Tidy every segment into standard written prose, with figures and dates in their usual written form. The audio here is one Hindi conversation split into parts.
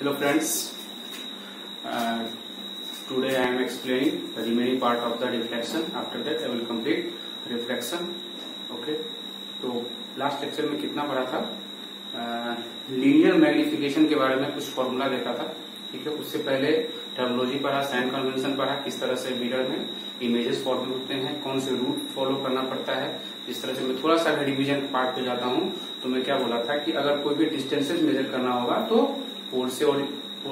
Hello friends, today I am explaining the remaining part of the reflection. After that I will complete reflection. Okay, तो लास्ट लेक्चर में कितना पढ़ा था? लीनियर मैग्निफिकेशन के बारे में कुछ फॉर्मूला देखा था. ठीक है, उससे पहले टर्मिनोलॉजी पढ़ा, साइन कन्वेंशन पढ़ा, किस तरह से मिरर में इमेजेस फॉर्म होते हैं, कौन से रूट फॉलो करना पड़ता है. इस तरह से मैं थोड़ा सा रिवीजन पार्ट पे जाता हूँ. तो मैं क्या बोला था कि अगर कोई भी डिस्टेंसेज मेजर करना होगा तो पोल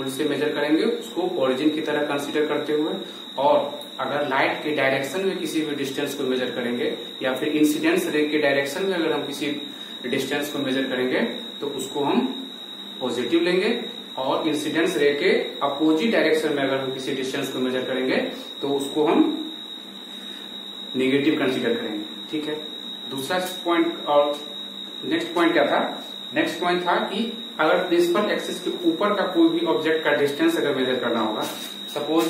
से मेजर करेंगे, उसको ओरिजिन की तरह कंसीडर करते हुए. और अगर लाइट के डायरेक्शन में किसी भी डिस्टेंस को मेजर करेंगे या फिर इंसिडेंस रे के डायरेक्शन में अगर हम किसी डिस्टेंस को मेजर करेंगे तो उसको हम पॉजिटिव लेंगे. और इंसिडेंस रे के अपोजिट डायरेक्शन में अगर हम किसी डिस्टेंस को मेजर करेंगे तो उसको हम नेगेटिव कंसीडर करेंगे. ठीक है, दूसरा पॉइंट. और नेक्स्ट पॉइंट क्या था? नेक्स्ट पॉइंट था कि अगर प्रिंसिपल एक्सिस के ऊपर का कोई भी ऑब्जेक्ट का डिस्टेंस अगर मेजर करना होगा, सपोज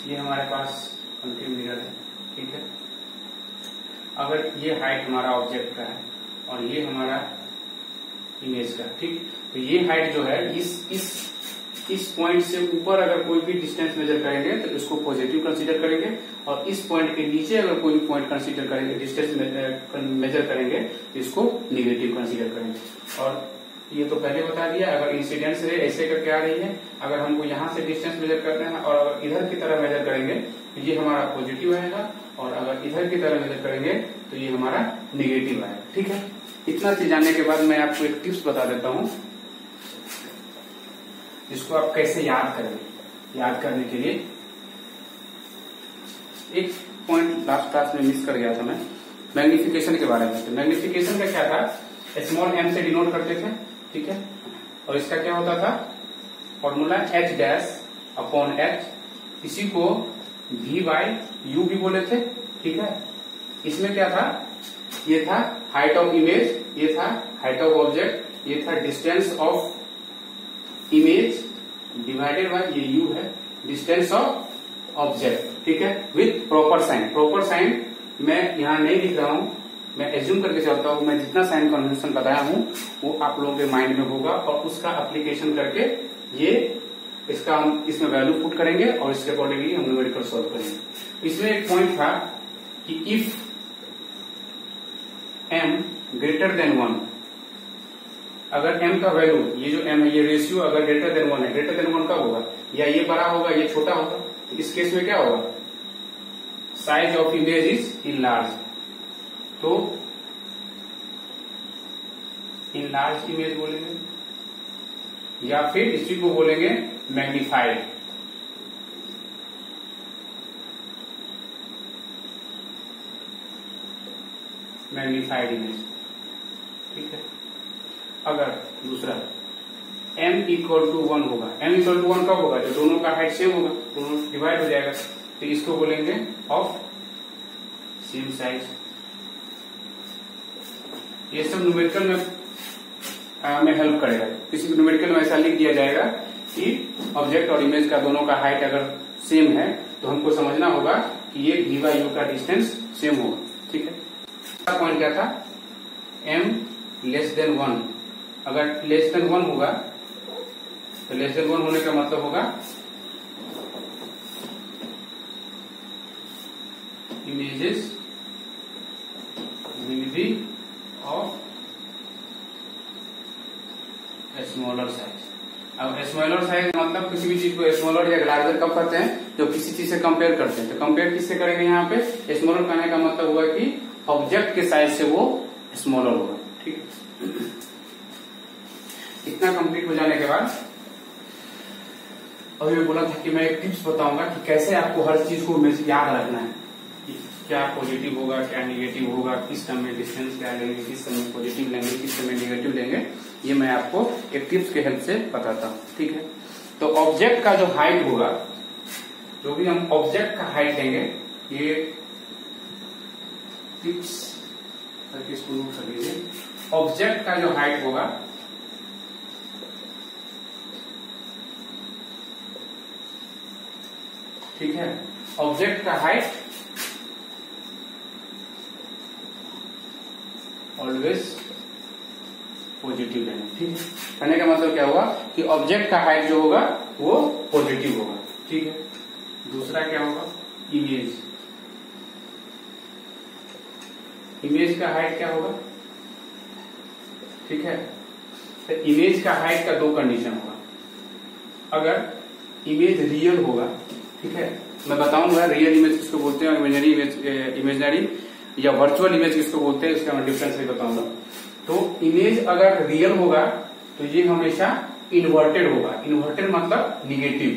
ये हमारे पास कंटिव मिरर है. ठीक है, अगर ये हाइट हमारा ऑब्जेक्ट का है और ये हमारा इमेज का. ठीक, तो ये हाइट जो है इस पॉइंट से ऊपर अगर कोई भी डिस्टेंस मेजर करेंगे तो इसको पॉजिटिव कंसीडर करेंगे. और इस पॉइंट के नीचे अगर कोई भी पॉइंट कंसीडर करेंगे, डिस्टेंस मेजर करेंगे तो इसको नेगेटिव कंसीडर करेंगे. और ये तो पहले बता दिया, अगर इंसिडेंस रे ऐसे करके आ रही है, अगर हमको यहाँ से डिस्टेंस मेजर करना है और अगर इधर की तरह मेजर करेंगे तो ये हमारा पॉजिटिव आएगा, और अगर इधर की तरह मेजर करेंगे तो ये हमारा नेगेटिव आएगा. ठीक है, इतना चीज जानने के बाद मैं आपको एक टिप्स बता देता हूँ जिसको आप कैसे याद करेंगे. याद करने के लिए एक पॉइंट लास्ट क्लास में मिस कर गया था मैं, मैग्निफिकेशन के बारे में. तो मैग्निफिकेशन का क्या था? स्मॉल एम से डिनोट करते थे. ठीक है, और इसका क्या होता था? Formula H dash upon H, इसी को वी बाई यू भी बोले थे. ठीक है, इसमें क्या था? ये था हाइट ऑफ इमेज, ये था हाइट ऑफ ऑब्जेक्ट, ये था distance of image divided by ये यू है डिस्टेंस ऑफ ऑब्जेक्ट. ठीक है, with proper sign. Proper sign मैं यहाँ नहीं लिख रहा हूँ, मैं एज्यूम करके चलता हूँ. मैं जितना साइन कन्वेंशन बताया हूँ वो आप लोगों के माइंड में होगा, और उसका एप्लीकेशन करके ये इसका हम इसमें वैल्यू पुट करेंगे और इसके अकॉर्डिंगली हम न्यूमेरिकल सॉल्व करेंगे. इसमें एक पॉइंट था कि इफ m ग्रेटर देन 1, अगर m का वैल्यू, ये जो m है, ये रेशियो अगर ग्रेटर देन 1 है, ग्रेटर देन 1 कब होगा? या ये बड़ा होगा, ये छोटा होगा. तो इस केस में क्या होगा? Size of image is in large. तो इन लार्ज इमेज बोलेंगे या फिर इसी को बोलेंगे मैग्निफाइड. Magnified image. ठीक है, अगर दूसरा m इक्वल टू 1 होगा. m इक्वल टू 1 कब होगा? जब दोनों का हाइट सेम होगा, दोनों डिवाइड हो जाएगा. तो इसको बोलेंगे ऑफ सेम साइज. ये सब न्यूमेरिकल में हेल्प करेगा. किसी भी न्यूमेरिकल में ऐसा लिख दिया जाएगा कि ऑब्जेक्ट और इमेज का दोनों का हाइट अगर सेम है तो हमको समझना होगा कि ये वी बाई यू का डिस्टेंस सेम होगा. ठीक है, पॉइंट क्या था? m less than 1. अगर लेस देन 1 होगा तो लेस देन 1 होने का मतलब होगा images will be of smaller size. अब स्मॉलर साइज मतलब किसी भी चीज को स्मॉलर या लार्जर कब करते हैं? जो किसी चीज से कंपेयर करते हैं. तो कंपेयर किससे करेंगे? यहाँ पे स्मॉलर करने का मतलब हुआ कि ऑब्जेक्ट के साइज से वो स्मॉलर होगा. ठीक है, इतना कंप्लीट हो जाने के बाद अभी मैं बोला था कि मैं एक टिप्स बताऊंगा कि कैसे आपको हर चीज को याद रखना है कि क्या पॉजिटिव होगा, क्या नेगेटिव होगा, किस समय डिस्टेंस क्या लेंगे, किस समय पॉजिटिव लेंगे, किस समय नेगेटिव लेंगे. ये मैं आपको एक टिप्स के हेल्प से बताता हूँ. ठीक है, तो ऑब्जेक्ट का जो हाइट होगा, जो भी हम ऑब्जेक्ट का हाइट लेंगे, ये टिप्स करके इसको नोट कर लीजिए. ऑब्जेक्ट का जो हाइट होगा ठीक है, ऑब्जेक्ट का हाइट ऑलवेज पॉजिटिव. पॉजिटिव लेंगे। ठीक है, कहने का मतलब क्या हुआ कि ऑब्जेक्ट का हाइट जो होगा वो पॉजिटिव होगा। ठीक है, दूसरा क्या होगा, इमेज। इमेज का हाइट क्या होगा, ठीक है, तो इमेज का हाइट का दो कंडीशन होगा। अगर इमेज रियल होगा, ठीक है, मैं बताऊंगा रियल इमेज किसको बोलते हैं, इमेजनरी या वर्चुअल इमेज किसको बोलते हैं, इसका मैं डिफरेंस भी बताऊंगा। तो इमेज अगर रियल होगा तो ये हमेशा इन्वर्टेड होगा। इन्वर्टेड मतलब निगेटिव।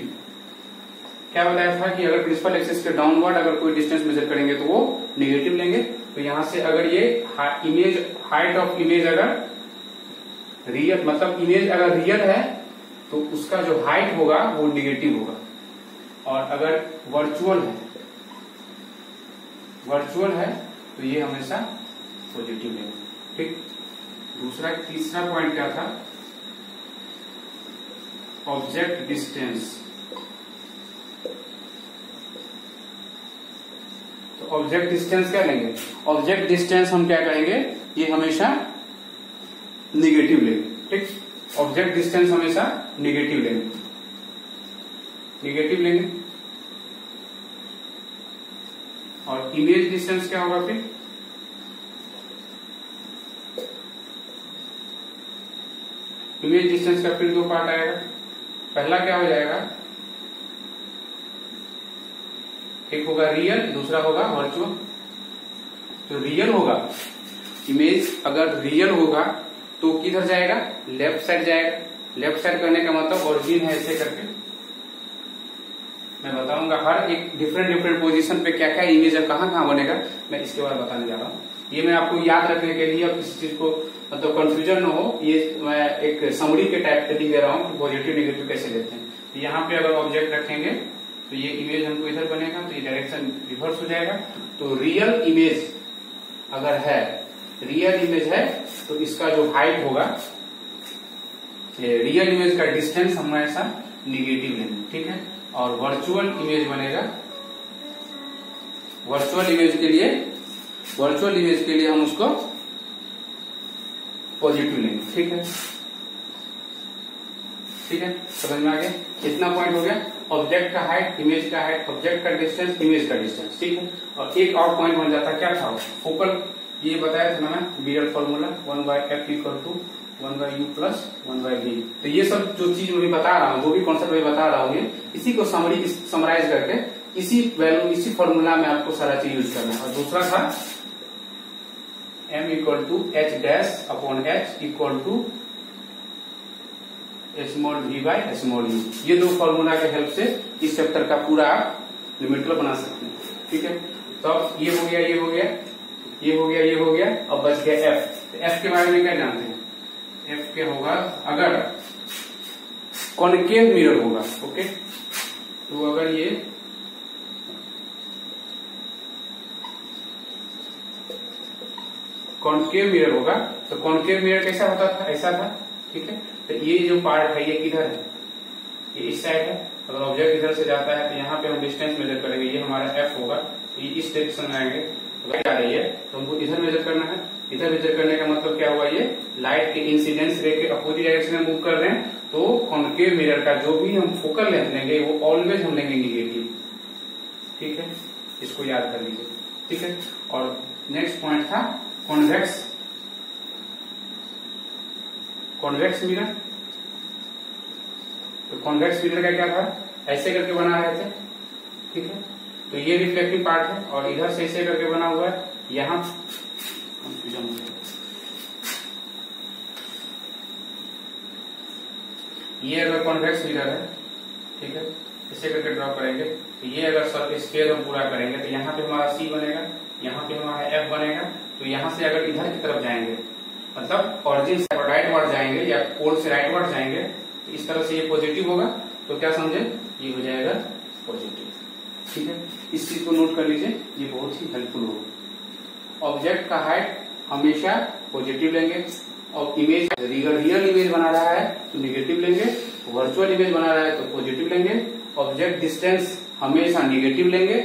क्या बताया था कि अगर प्रिंसिपल एक्सिस के डाउनवर्ड अगर कोई डिस्टेंस मेजर करेंगे तो वो निगेटिव लेंगे। तो यहां से अगर ये इमेज हाइट ऑफ इमेज अगर रियल मतलब इमेज अगर रियल है तो उसका जो हाइट होगा वो निगेटिव होगा, और अगर वर्चुअल है तो ये हमेशा पॉजिटिव लेंगे। ठीक, तीसरा पॉइंट क्या था, ऑब्जेक्ट डिस्टेंस। तो ऑब्जेक्ट डिस्टेंस क्या लेंगे, ऑब्जेक्ट डिस्टेंस हम क्या कहेंगे, ये हमेशा निगेटिव लेंगे। ठीक, ऑब्जेक्ट डिस्टेंस हमेशा निगेटिव लेंगे। और इमेज डिस्टेंस क्या होगा, फिर इमेज डिस्टेंस का फिर दो पार्ट आएगा। पहला क्या हो जाएगा, एक होगा रियल, दूसरा होगा वर्चुअल। तो रियल होगा, इमेज अगर रियल होगा तो किधर जाएगा, लेफ्ट साइड जाएगा। लेफ्ट साइड करने का मतलब ओरिजिन है ऐसे करके, मैं बताऊंगा हर एक डिफरेंट पोजीशन पे क्या क्या इमेज है, कहाँ बनेगा, मैं इसके बारे में बताने जा रहा हूँ। ये मैं आपको याद रखने के लिए, अब किसी चीज को मतलब कंफ्यूजन न हो, ये मैं एक समरी के टाइप पे लिख दे रहा हूँ कि पॉजिटिव निगेटिव कैसे लेते हैं। तो यहाँ पे अगर ऑब्जेक्ट रखेंगे तो ये इमेज हमको इधर बनेगा, तो ये डायरेक्शन रिवर्स हो जाएगा। तो रियल इमेज अगर है, रियल इमेज है तो इसका जो हाइट होगा, रियल इमेज का डिस्टेंस हमेशा निगेटिव लेंगे। ठीक है, और वर्चुअल इमेज बनेगा, वर्चुअल इमेज के लिए हम उसको पॉजिटिव लेंगे। ठीक है, समझ में आ गया। इतना पॉइंट हो गया, ऑब्जेक्ट का हाइट, इमेज का हाइट, ऑब्जेक्ट का डिस्टेंस, इमेज का डिस्टेंस। ठीक है, और एक और पॉइंट बन जाता, क्या था फोकल, ये बताया था ना मैं, beer formula 1/f = 1/u + 1/v। तो ये सब जो चीज मैं बता रहा हूँ, जो भी कॉन्सेप्ट मैं बता रहा हूँ, इसी को समराइज करके इसी वैल्यू, इसी फॉर्मूला में आपको सारा चीज यूज करना है। और दूसरा था m = h' = (v/u)। ये दो फॉर्मूला के हेल्प से इस चैप्टर का पूरा आप न्यूमेरिकल बना सकते हैं। ठीक है, तो अब ये हो गया, अब बच गया f। तो f के बारे में क्या जानते हैं, f क्या होगा, अगर कॉनकेव मिरर होगा, ओके, तो अगर ये कॉनकेव मिरर होगा तो कॉनकेव मिरर कैसा होता था, ऐसा था। ठीक है, तो ये जो पार्ट है ये किधर है, ये इस साइड है। अगर ऑब्जेक्ट इधर से जाता है तो यहाँ पे हम डिस्टेंस मेजर करेंगे, ये हमारा f होगा, तो ये इस डायरेक्शन में आएंगे, तो लाइट आ रही है तो हमको इधर मेजर करना है। इधर मेजर करने का मतलब क्या हुआ, ये लाइट के इंसिडेंस रे के अपोजिट डायरेक्शन में मूव कर रहे हैं। तो कॉनकेव मिरर का जो भी हम फोकल लेंथ लेंगे वो ऑलवेज हम लेंगे निगेटिव। ठीक है, इसको याद कर लीजिए। ठीक है, और नेक्स्ट पॉइंट था कॉन्वेक्स मिरर। तो कॉन्वेक्स मिरर का क्या था, ऐसे करके बना रहे थे। ठीक है, तो ये रिफ्लेक्टिव पार्ट है और इधर से ऐसे करके बना हुआ है। यहाँ ये अगर कॉन्वेक्स मिरर है, ठीक है, इसे करके ड्रॉ करेंगे, तो ये अगर सर्फेस स्क्वायर हम पूरा करेंगे तो यहाँ पे हमारा C बनेगा, यहाँ पे हमारा F बनेगा। तो यहाँ से अगर इधर की तरफ जाएंगे, मतलब ऑरिजिन से राइटवर्ड जाएंगे या पोल से राइटवर्ड जाएंगे, तो इस तरह से ये पॉजिटिव होगा। तो क्या समझे, ये हो जाएगा पॉजिटिव। ठीक है, इस चीज को नोट कर लीजिए, ये बहुत ही हेल्पफुल होगा। ऑब्जेक्ट का हाइट हमेशा पॉजिटिव लेंगे, और इमेज रियल इमेज बना रहा है तो निगेटिव लेंगे, वर्चुअल इमेज बना रहा है तो पॉजिटिव लेंगे। ऑब्जेक्ट डिस्टेंस हमेशा निगेटिव लेंगे,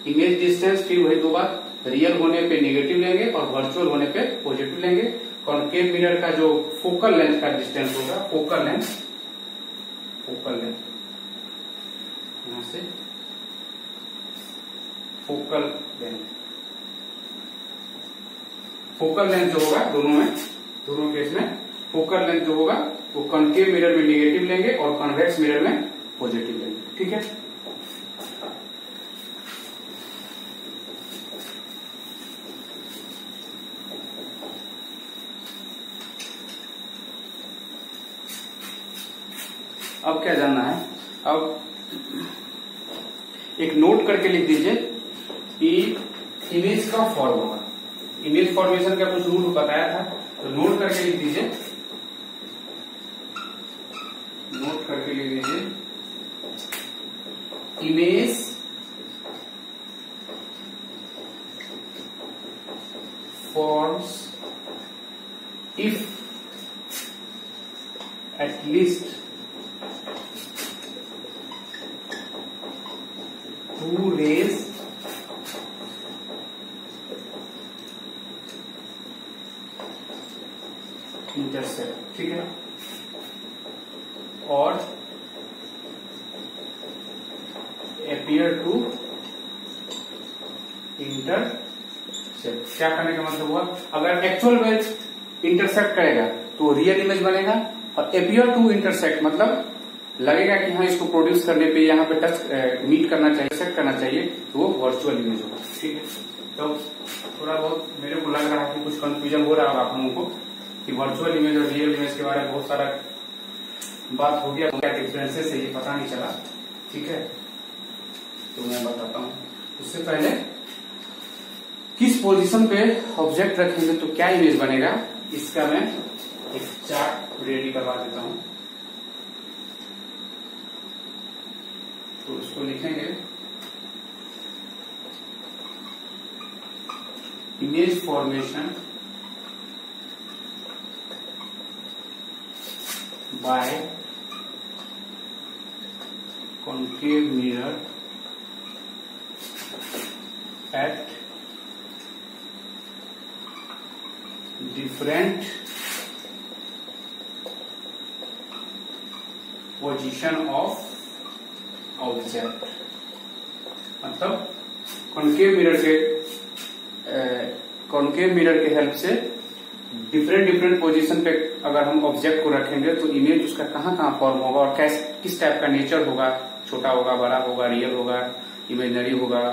इमेज डिस्टेंस फिर वही दो बात, रियल होने पे निगेटिव लेंगे और वर्चुअल होने पे पॉजिटिव लेंगे। कॉनकेव मिरर का जो फोकल लेंथ का डिस्टेंस होगा, फोकल लेंथ यहां से फोकल लेंथ जो होगा दोनों केस में फोकल लेंथ जो होगा वो कॉनकेव मिरर में नेगेटिव लेंगे और कॉन्वेक्स मिरर में पॉजिटिव लेंगे। ठीक है, अब क्या जानना है, अब एक नोट करके लिख दीजिए कि इमेज का फॉर्म होगा, इमेज फॉर्मेशन का कुछ रूल बताया था, तो नोट करके लिख दीजिए, image forms if at least two rays intersect, ठीक है, और appear to इंटरसेक्ट। क्या करने का मतलब हुआ, अगर एक्चुअल में इंटरसेक्ट करेगा तो रियल इमेज बनेगा, और appear टू इंटरसेक्ट मतलब लगेगा कि हाँ इसको प्रोड्यूस करने पे यहाँ पे टच मीट करना चाहिए, सेट करना चाहिए, तो वो वर्चुअल इमेज होगा। ठीक है, तो थोड़ा बहुत मेरे को लग रहा है कि कुछ कंफ्यूजन हो रहा होगा आप लोगों को कि वर्चुअल इमेज और रियल इमेज के बारे में बहुत सारा बात हो गया, क्या डिफरेंसेस है ये पता नहीं चला। ठीक है, तो मैं बताता हूँ। उससे पहले किस पोजीशन पे ऑब्जेक्ट रखेंगे तो क्या इमेज बनेगा, इसका मैं एक चार्ट रेडी करवा देता हूँ। तो उसको लिखेंगे image formation by concave mirror at different position of object, मतलब कॉनकेव मिरर के हेल्प से डिफरेंट पोजीशन पे अगर हम ऑब्जेक्ट को रखेंगे तो इमेज उसका कहाँ फॉर्म होगा और किस टाइप का नेचर होगा, छोटा होगा, बड़ा होगा, रियल होगा, इमेजिनरी होगा,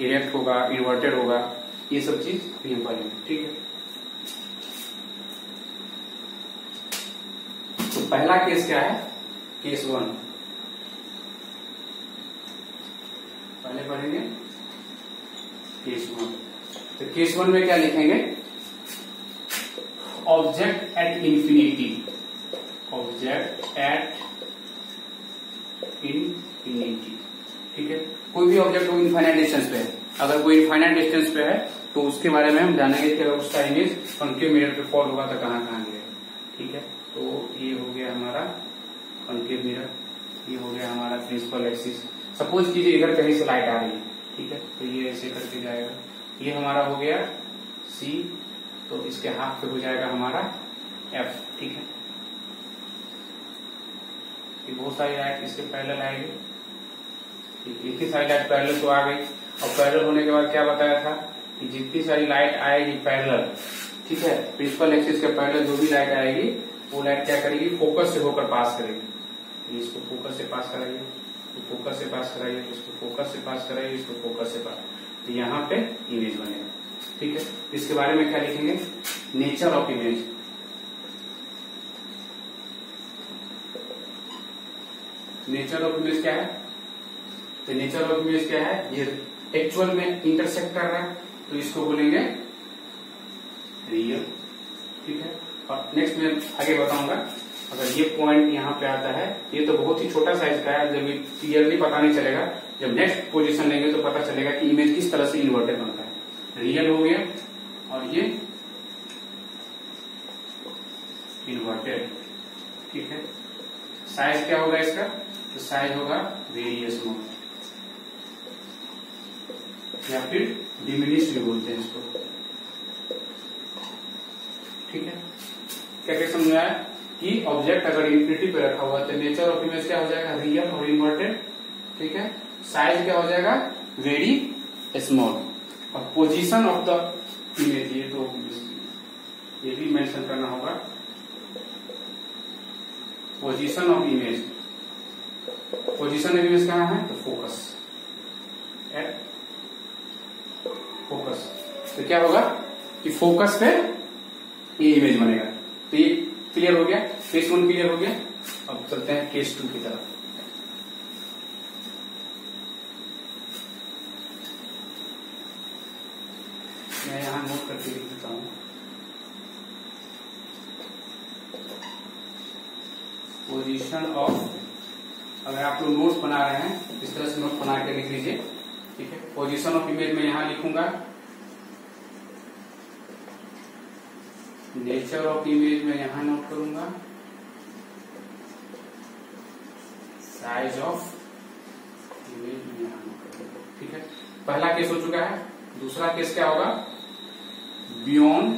इरेक्ट होगा, इन्वर्टेड होगा, ये सब चीज भी हम पढ़ेंगे। ठीक है, तो पहला केस क्या है, केस 1 पहले पढ़ेंगे, केस 1। तो केस 1 में क्या लिखेंगे, object at infinity, object at infinity. ठीक है, कोई भी ऑब्जेक्ट वो इनफाइनाइट डिस्टेंस पे है, अगर कोई इनफाइनाइट डिस्टेंस पे है तो उसके बारे में हम जानेंगे कि अगर उसका इमेज कॉनकेव मिरर पे फॉल होगा तो कहाँ गिरेगा। ठीक है, तो ये हो गया हमारा कॉनकेव मिरर, ये हो गया हमारा प्रिंसिपल एक्सिस। सपोज कीजिए इधर कहीं से लाइट आ रही है, ठीक है, तो ये ऐसे करके जाएगा, ये हमारा हो गया C, तो इसके हाथ पे हो जाएगा हमारा F। ठीक है, ये बहुत सारी लाइट इसके पैरेलल आएगी, एक ही सारी लाइट पैरेलल तो आ गई, और पैरेलल होने के बाद क्या बताया था कि जितनी सारी लाइट आएगी पैरेलल, ठीक है, प्रिंसिपल एक्सिस के पैरेलल जो भी लाइट आएगी वो लाइट क्या करेगी, फोकस से होकर पास करेगी। इसको फोकस से पास कराइए, तो फोकस से पास कराइए, इसको फोकस से पास कराइए, इसको फोकस से पास, तो यहाँ पे इमेज बनेगा। ठीक है, इसके बारे में क्या लिखेंगे, nature of image. Nature of image क्या है, तो नेचर ऑफ इमेज क्या है, ये एक्चुअल में इंटरसेक्ट कर रहा है तो इसको बोलेंगे रियल। ठीक है, और नेक्स्ट में आगे बताऊंगा, अगर ये पॉइंट यहाँ पे आता है, ये तो बहुत ही छोटा साइज का है, जब क्लियरली पता नहीं चलेगा, जब नेक्स्ट पोजीशन लेंगे तो पता चलेगा कि इमेज किस तरह से इन्वर्टेड बनता है। रियल हो गया और ये इन्वर्टेड। ठीक है, साइज क्या होगा इसका, तो साइज होगा वेरियस मोड या फिर डिमिनिश भी बोलते हैं इसको। ठीक है, क्या क्या समझ में आया कि ऑब्जेक्ट अगर इंफिनिटी पे रखा हुआ है तो नेचर ऑफ इमेज क्या हो जाएगा, रियल और इन्वर्टेड, ठीक है। साइज क्या हो जाएगा, वेरी स्मॉल, और पोजीशन ऑफ द इमेज, ये भी मेंशन करना होगा, position of image. Position of image कहाँ है, तो फोकस, एट फोकस। तो क्या होगा कि फोकस पे ये इमेज बनेगा। तो ये क्लियर हो गया, केस 1 क्लियर हो गया। अब चलते हैं केस 2 की तरफ। मैं यहां नोट करके लिख देता हूं, पोजीशन ऑफ, अगर आप लोग नोट बना रहे हैं इस तरह से नोट बना के लिख लीजिए, ठीक है। पोजीशन ऑफ इमेज में यहां लिखूंगा, नेचर ऑफ इमेज में यहां नोट करूंगा, साइज ऑफ इमेज में यहां नोट करूंगा, ठीक है। पहला केस हो चुका है। दूसरा केस क्या होगा, बियॉन्ड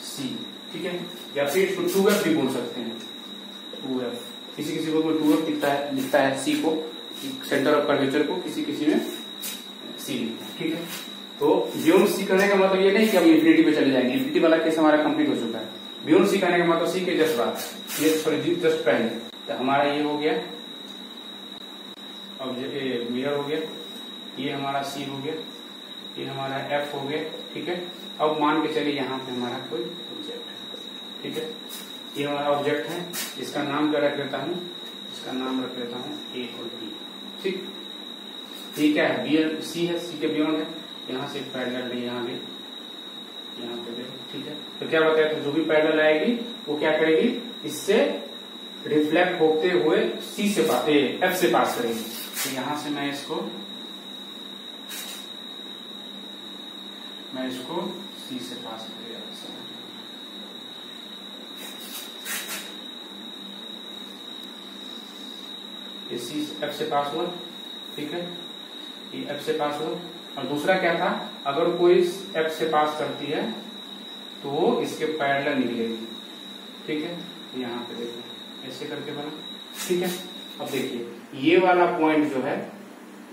सी, ठीक है, या फिर इसको 2f भी बोल सकते हैं, 2f, किसी किसी को 2f लिखता है सी को, सेंटर ऑफ कर्वेचर को, किसी किसी में सी लिखता है, ठीक है। तो बियॉन्ड सी करने का मतलब ये नहीं कि हम इंफिनिटी पे चले जाएंगे, इंफिनिटी वाला केस हमारा कंप्लीट हो चुका है। बियॉन्ड सी करने का मतलब सी के जस्ट बाद, ये सॉरी जस्ट पहले, तो हमारा ये हो गया, अब ये मिरर हो गया, ये हमारा सी हो गया, ये हमारा एफ हो गया, ठीक है। अब मान के चलिए यहाँ पे हमारा कोई ऑब्जेक्ट है, ठीक है, ये हमारा ऑब्जेक्ट है, इसका नाम क्या रख देता हूँ, इसका नाम रख देता हूँ ए और बी, ठीक। ये क्या है, बी सी है, सी के बियॉन्ड है, यहाँ से पैरेलल है, यहाँ भी, यहाँ पे देखो, ठीक है। तो क्या बताया था, जो भी पैरेलल आएगी वो क्या करेगी, इससे रिफ्लेक्ट होते हुए सी से एफ से पास करेगी। तो यहां से मैं इसको सी से पास करेगा, ये सी एफ से पास हुआ, ठीक है, ये एफ से पास हुआ। और दूसरा क्या था, अगर कोई एफ से पास करती है तो वो इसके पैरेलल निकलेगी, ठीक है। यहाँ पे देखिए ऐसे करके बना, ठीक है। अब देखिए ये वाला पॉइंट जो है,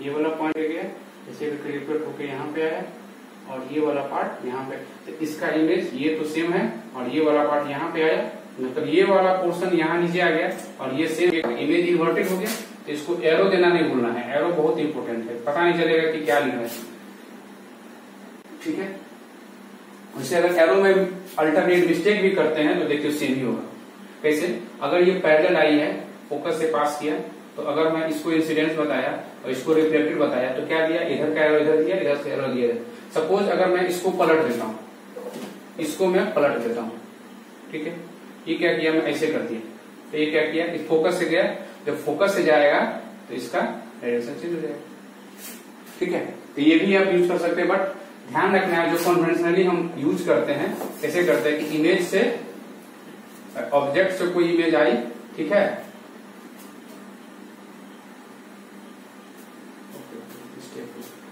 ये वाला पॉइंट गया, ऐसे रिफ्लेक्ट होके यहाँ पे आया, और ये वाला पार्ट यहाँ पे, तो इसका इमेज ये तो सेम है, और ये वाला पार्ट यहाँ पे आया, मतलब ये वाला पोर्शन यहाँ नीचे आ गया, और ये सेम इमेज इन्वर्टेड हो गया। तो इसको एरो देना नहीं भूलना है, एरो बहुत इंपॉर्टेंट है, पता नहीं चलेगा कि क्या लिखा है, ठीक है। वैसे अगर एरो में अल्टरनेट मिस्टेक भी करते हैं तो देखिए सेम ही होगा। कैसे, अगर ये पैरेलल आई है, फोकस से पास किया, तो अगर मैं इसको इंसिडेंस बताया और इसको रिफ्लेक्टेड बताया, तो क्या दिया, इधर का एरो इधर दिया, इधर से एरो दिया। सपोज अगर मैं इसको पलट देता हूं, इसको मैं पलट देता हूं, ठीक है, ये क्या किया, मैं ऐसे कर दिया, तो ये क्या किया, इस फोकस से गया, जब फोकस से जाएगा तो इसका डायरेक्शन चेंज हो जाएगा, ठीक है। तो ये भी आप यूज कर सकते हैं, बट ध्यान रखना है जो कन्वेंशनली हम यूज करते हैं, कैसे करते हैं कि इमेज से, ऑब्जेक्ट से कोई इमेज आई, ठीक है,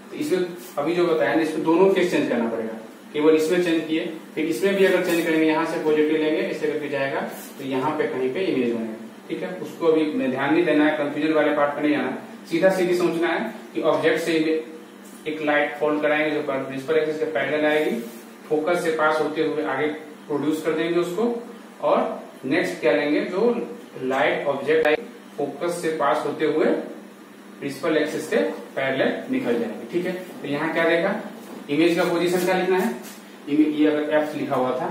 तो इसमें अभी जो बताया ना, इसमें दोनों केस चेंज करना पड़ेगा, केवल इसमें चेंज किए, फिर इसमें भी अगर चेंज करेंगे, यहाँ से पॉजिटिव लेंगे, ऐसे करके जाएगा, तो यहाँ पे कहीं पे इमेज बनेगा, ठीक है। उसको अभी ध्यान नहीं देना है, कंफ्यूजन वाले पार्ट पे नहीं आना, सीधा सीधी सोचना है कि ऑब्जेक्ट से एक लाइट फॉल कराएंगे जो प्रिंसिपल एक्सिस के पैरेलल आएगी, फोकस से पास होते हुए आगे प्रोड्यूस कर देंगे उसको, और नेक्स्ट क्या लेंगे, जो लाइट ऑब्जेक्ट आएगी फोकस से पास होते हुए प्रिंसिपल एक्सिस के पैरेलल निकल जाएंगे, ठीक है। तो यहाँ क्या देखा, इमेज का पोजीशन क्या लिखना है, ये अगर एफ लिखा हुआ था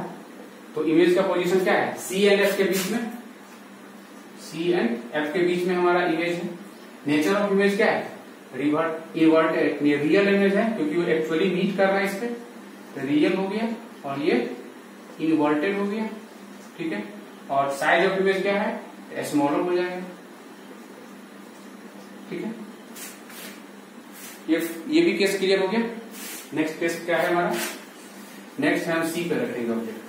तो इमेज का पोजीशन क्या है, सी एंड एफ के बीच में, सी एंड एफ के बीच में हमारा इमेज है। नेचर ऑफ इमेज क्या है, रियल इमेज है, क्योंकि वो एक्चुअली मीट कर रहा है इस पे, तो रियल हो गया, और ये इनवर्टेड हो गया, ठीक है। और साइज ऑफ इमेज क्या है, स्मॉलर हो जाएगा, ठीक है। ये भी केस क्लियर हो गया। नेक्स्ट केस क्या है हमारा, नेक्स्ट हम सी पे रखेंगे ऑब्जेक्ट को,